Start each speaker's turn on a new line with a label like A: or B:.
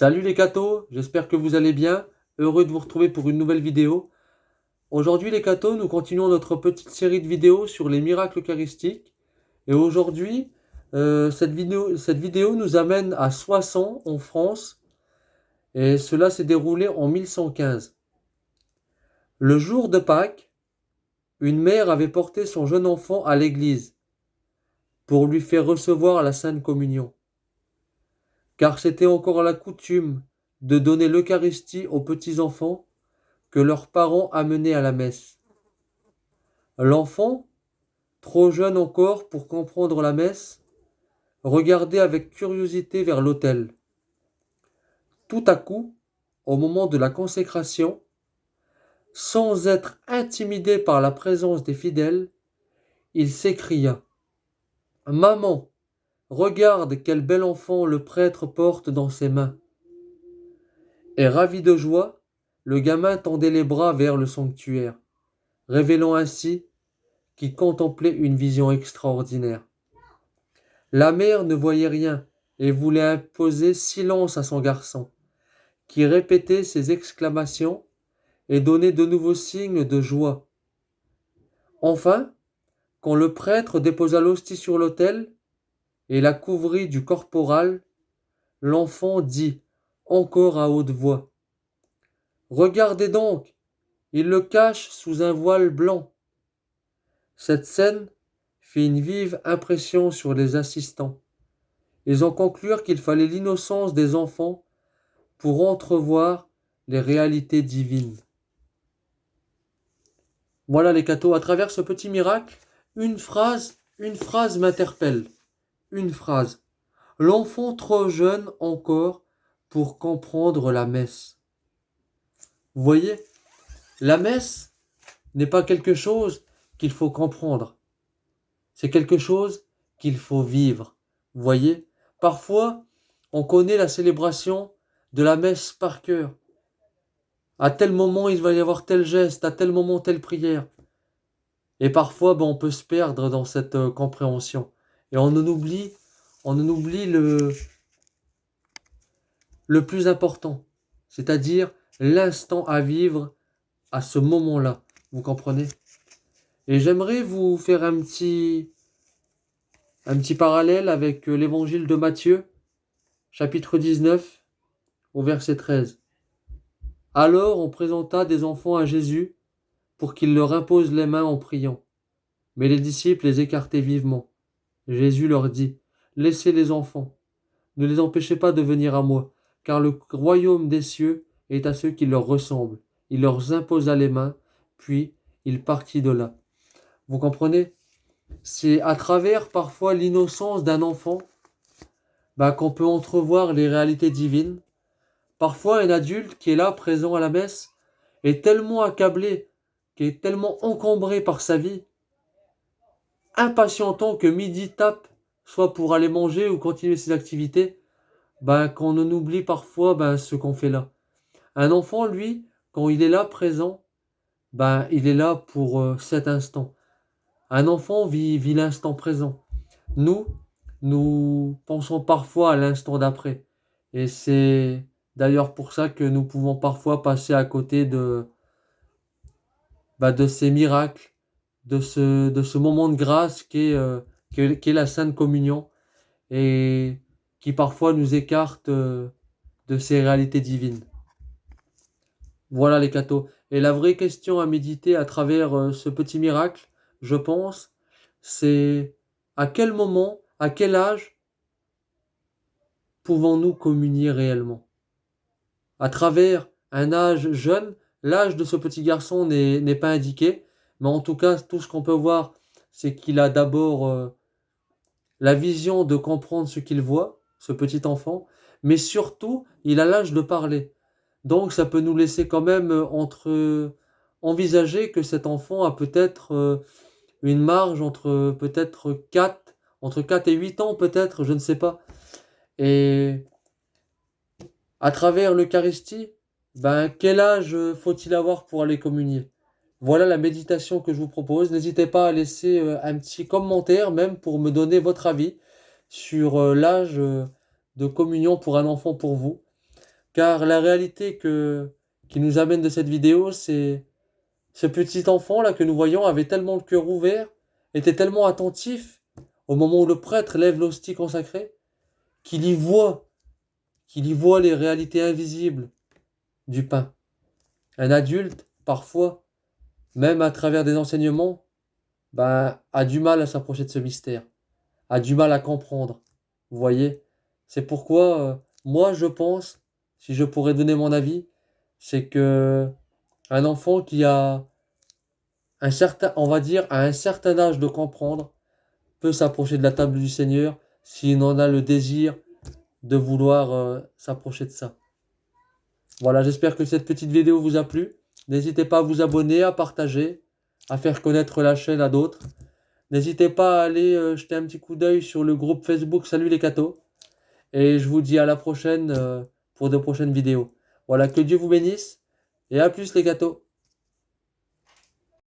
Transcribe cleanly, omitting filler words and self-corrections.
A: Salut les cathos, j'espère que vous allez bien. Heureux de vous retrouver pour une nouvelle vidéo. Aujourd'hui les cathos, nous continuons notre petite série de vidéos sur les miracles eucharistiques. Et aujourd'hui, cette vidéo nous amène à Soissons, en France. Et cela s'est déroulé en 1115. Le jour de Pâques, une mère avait porté son jeune enfant à l'église pour lui faire recevoir la Sainte Communion. Car c'était encore la coutume de donner l'Eucharistie aux petits-enfants que leurs parents amenaient à la messe. L'enfant, trop jeune encore pour comprendre la messe, regardait avec curiosité vers l'autel. Tout à coup, au moment de la consécration, sans être intimidé par la présence des fidèles, il s'écria: Maman, regarde quel bel enfant le prêtre porte dans ses mains. Et ravi de joie, le gamin tendait les bras vers le sanctuaire, révélant ainsi qu'il contemplait une vision extraordinaire. La mère ne voyait rien et voulait imposer silence à son garçon, qui répétait ses exclamations et donnait de nouveaux signes de joie. Enfin, quand le prêtre déposa l'hostie sur l'autel et la couvrit du corporal, l'enfant dit, encore à haute voix: Regardez donc, il le cache sous un voile blanc. Cette scène fit une vive impression sur les assistants. Ils en conclurent qu'il fallait l'innocence des enfants pour entrevoir les réalités divines. Voilà les cathos, à travers ce petit miracle, une phrase m'interpelle. Une phrase. L'enfant trop jeune encore pour comprendre la messe. Vous voyez, la messe n'est pas quelque chose qu'il faut comprendre. C'est quelque chose qu'il faut vivre. Vous voyez, parfois, on connaît la célébration de la messe par cœur. À tel moment, il va y avoir tel geste, à tel moment, telle prière. Et parfois, on peut se perdre dans cette compréhension. Et on en oublie le plus important, c'est-à-dire l'instant à vivre à ce moment-là. Vous comprenez? Et j'aimerais vous faire un petit parallèle avec l'évangile de Matthieu, chapitre 19, au verset 13. Alors on présenta des enfants à Jésus pour qu'il leur impose les mains en priant. Mais les disciples les écartaient vivement. Jésus leur dit: Laissez les enfants, ne les empêchez pas de venir à moi, car le royaume des cieux est à ceux qui leur ressemblent. Il leur imposa les mains, puis il partit de là. Vous comprenez? C'est à travers parfois l'innocence d'un enfant qu'on peut entrevoir les réalités divines. Parfois un adulte qui est là, présent à la messe, est tellement accablé, qui est tellement encombré par sa vie, impatientant que midi tape, soit pour aller manger ou continuer ses activités, qu'on en oublie parfois ce qu'on fait là. Un enfant, lui, quand il est là présent, il est là pour cet instant. Un enfant vit l'instant présent. Nous pensons parfois à l'instant d'après. Et c'est d'ailleurs pour ça que nous pouvons parfois passer à côté de ces miracles, de ce moment de grâce qu'est la Sainte Communion et qui parfois nous écarte de ces réalités divines. Voilà les cathos. Et la vraie question à méditer à travers ce petit miracle, je pense, c'est à quel moment, à quel âge pouvons-nous communier réellement? À travers un âge jeune, l'âge de ce petit garçon n'est pas indiqué, mais en tout cas, tout ce qu'on peut voir, c'est qu'il a d'abord la vision de comprendre ce qu'il voit, ce petit enfant, mais surtout, il a l'âge de parler. Donc, ça peut nous laisser quand même envisager que cet enfant a peut-être une marge entre 4 et 8 ans peut-être, je ne sais pas. Et à travers l'Eucharistie, quel âge faut-il avoir pour aller communier? Voilà la méditation que je vous propose. N'hésitez pas à laisser un petit commentaire même pour me donner votre avis sur l'âge de communion pour un enfant pour vous. Car la réalité qui nous amène de cette vidéo, c'est ce petit enfant là que nous voyons avait tellement le cœur ouvert, était tellement attentif au moment où le prêtre lève l'hostie consacrée, qu'il y voit, qu'il y voit les réalités invisibles du pain. Un adulte, parfois, même à travers des enseignements, a du mal à s'approcher de ce mystère, a du mal à comprendre. Vous voyez? C'est pourquoi, moi, je pense, si je pourrais donner mon avis, c'est que un enfant qui a un certain, on va dire, à un certain âge de comprendre, peut s'approcher de la table du Seigneur s'il en a le désir de vouloir s'approcher de ça. Voilà, j'espère que cette petite vidéo vous a plu. N'hésitez pas à vous abonner, à partager, à faire connaître la chaîne à d'autres. N'hésitez pas à aller jeter un petit coup d'œil sur le groupe Facebook Salut les cathos. Et je vous dis à la prochaine pour de prochaines vidéos. Voilà, que Dieu vous bénisse et à plus les cathos.